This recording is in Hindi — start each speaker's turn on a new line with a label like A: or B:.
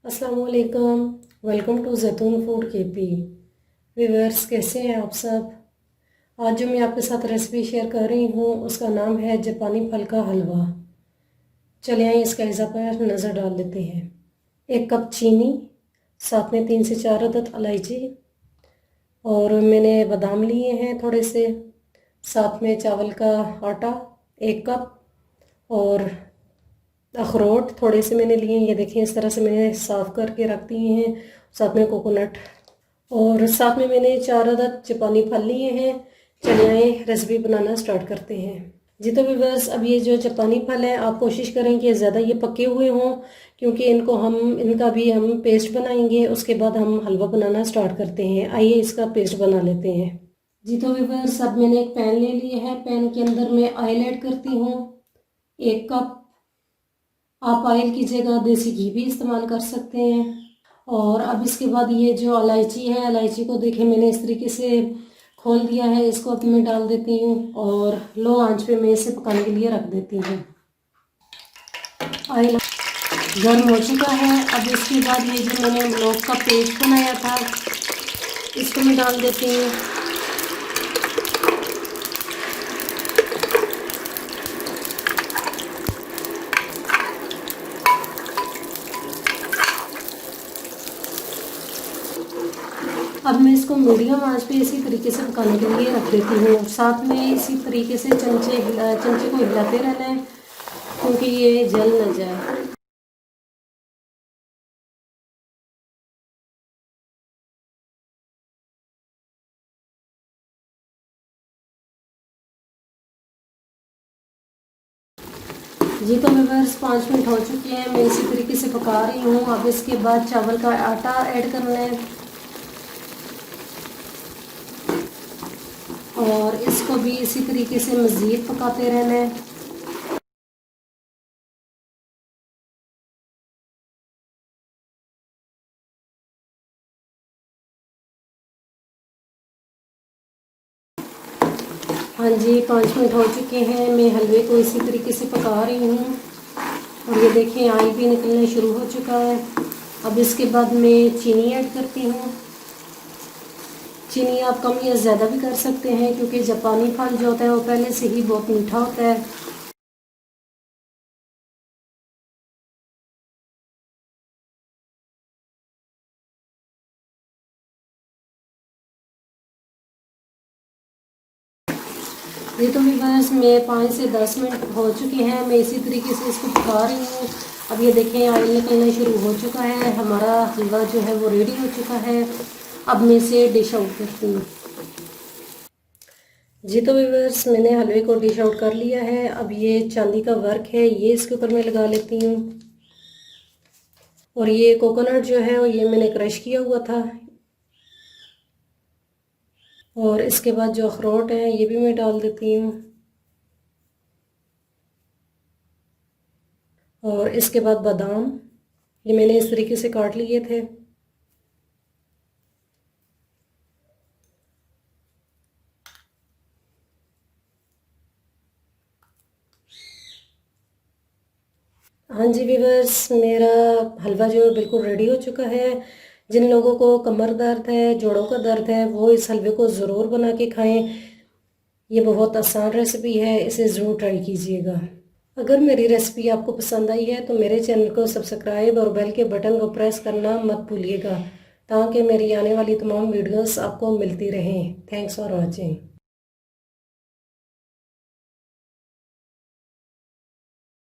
A: अस्सलाम वालेकुम। वेलकम टू जैतून फूड केपी। व्यूअर्स, कैसे हैं आप सब। आज जो मैं आपके साथ रेसिपी शेयर कर रही हूँ उसका नाम है जापानी फल का हलवा। चलिए आइए इसका हिस्सा पर नज़र डाल लेते हैं। 1 कप चीनी, साथ में 3 से 4 अदद इलायची, और मैंने बादाम लिए हैं थोड़े से, साथ में चावल का आटा 1 कप, और अखरोट थोड़े से मैंने लिए। ये देखें, इस तरह से मैंने साफ़ करके रख दिए हैं। साथ में कोकोनट, और साथ में मैंने 4 अदद जापानी फल लिए हैं। चलिए आए रेसिपी बनाना स्टार्ट करते हैं। जी तो व्यूअर्स, अब ये जो जापानी फल है आप कोशिश करें कि ज़्यादा ये पके हुए हों, क्योंकि इनका भी हम पेस्ट बनाएंगे। उसके बाद हम हलवा बनाना स्टार्ट करते हैं। आइए इसका पेस्ट बना लेते हैं। जी तो व्यूअर्स, अब मैंने एक पैन ले लिया है। पैन के अंदर मैं ऑयल ऐड करती हूँ 1 कप। आप ऑयल की जगह देसी घी भी इस्तेमाल कर सकते हैं। और अब इसके बाद ये जो इलायची है, इलायची को देखें मैंने इस तरीके से खोल दिया है। इसको अब मैं डाल देती हूँ और लो आंच पे मैं इसे पकाने के लिए रख देती हूँ। ऑयल गर्म हो चुका है। अब इसके बाद ये जो मैंने लोग का पेस्ट बनाया था इसको मैं डाल देती हूँ। अब मैं इसको मीडियम आंच पे इसी तरीके से पकाने के लिए रख देती हूँ। साथ में इसी तरीके से चमचे को हिलाते रहना है, क्योंकि ये जल न जाए। जी तो व्यूअर्स, 5 मिनट हो चुके हैं। मैं इसी तरीके से पका रही हूँ। अब इसके बाद चावल का आटा ऐड करना है और इसको भी इसी तरीके से मज़ीद पकाते रहना है। हाँ जी, 5 मिनट हो चुके हैं। मैं हलवे को इसी तरीके से पका रही हूँ और ये देखें ऑयल भी निकलना शुरू हो चुका है। अब इसके बाद मैं चीनी ऐड करती हूँ। चीनी आप कम या ज़्यादा भी कर सकते हैं, क्योंकि जापानी फल जो होता है वो पहले से ही बहुत मीठा होता है। ये तो बस मैं 5 से 10 मिनट हो चुके हैं। मैं इसी तरीके से इसको पका रही हूँ। अब ये देखें ऑयल निकलना शुरू हो चुका है। हमारा हलवा जो है वो रेडी हो चुका है। अब मैं इसे डिश आउट करती हूँ। जी तो व्यूअर्स, मैंने हलवे को डिश आउट कर लिया है। अब ये चांदी का वर्क है, ये इसके ऊपर मैं लगा लेती हूँ। और ये कोकोनट जो है ये मैंने क्रश किया हुआ था। और इसके बाद जो अखरोट है ये भी मैं डाल देती हूँ। और इसके बाद बादाम, ये मैंने इस तरीके से काट लिए थे। हाँ जी व्यूअर्स, मेरा हलवा जो है बिल्कुल रेडी हो चुका है। जिन लोगों को कमर दर्द है, जोड़ों का दर्द है, वो इस हलवे को ज़रूर बना के खाएं। ये बहुत आसान रेसिपी है, इसे ज़रूर ट्राई कीजिएगा। अगर मेरी रेसिपी आपको पसंद आई है तो मेरे चैनल को सब्सक्राइब और बेल के बटन को प्रेस करना मत भूलिएगा, ताकि मेरी आने वाली तमाम वीडियोस आपको मिलती रहें। Thanks for watching.